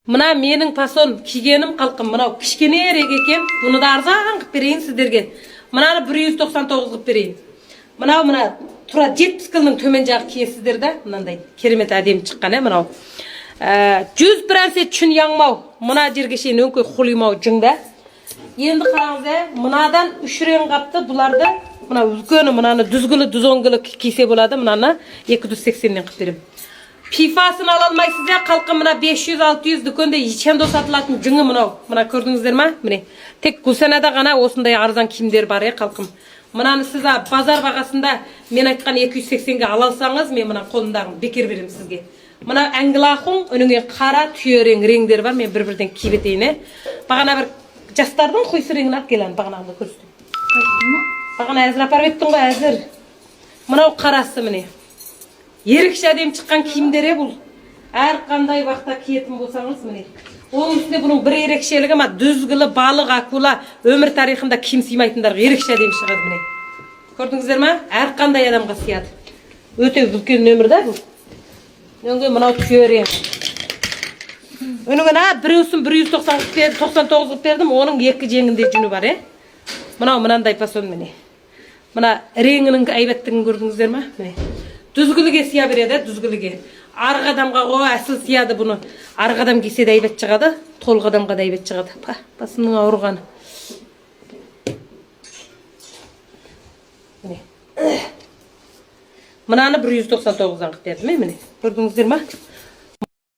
Мына менің пасон кигенім қалқым, мынау кішкенерек екен. Бұны да арзан қып берейін сіздерге. Мынаны 199 қып берейін. Мына тура 70 кілдің төмен жағы киесіздер да, мынандай керемет әдемі шыққан, мынау. 100 бірәнсе чүн яңмау, мына жерге шейін өңкөй құлимау жыңда. Енді қараңыз, мынадан 3 рең қапты, бұларды мына үлкені, мынаны дүзгілі, дүзоңгілі кисе болады, мынаны 280-ден қып берем. Пифасын ала алмайсыз, қалқы мына 500-600 дүкенде ешенде сатылатын жыңы мынау. Мына көрдіңіздер ма? Міне. Тек Гүлсанада ғана осындай арзан киімдер бар, қалқым. Мынаны сіз базар бағасында мен айтқан 280-ге ала алсаңыз, мен мына қолымдағын бекер берем сізге. Мына әңгілақың өніңе қара түйерең реңдер бар, мен бір-бірден киіп етейін. Бағана бір жастардың қойсы реңін ақ келен, бағанағында көрсетем. Бағана әзір апарып еттің ғой, әзір. Мынау қарасы міне. Ерекше әдем шыққан киімдер бұл. Әр қандай уақытта киетін болсаңыз міне. Оның үстіне бұның бір ерекшелігі ма, дүзгілі, балық, акула өмір тарихында киім сыймайтындар ерекше әдем шығады міне. Көрдіңіздер ма? Әр қандай адамға сияды. Өте үлкен нөмір да бұл. Өңге мынау түйерең. Өнігін біреусін 199 бердім, оның екі жеңінде жүні бар, Мынау мынандай пасон міне. Мына реңінің әйбеттігін көрдіңіздер ма? Міне. Дүзгіліге сия береді, дүзгіліге. Арғы адамға әсіл сияды бұны. Арғы адам кесе де әйбет шығады, толғы адамға да әйбет шығады. Басының ауырғаны. Мынаны 199-дан қып бердім, міне. Көрдіңіздер ма?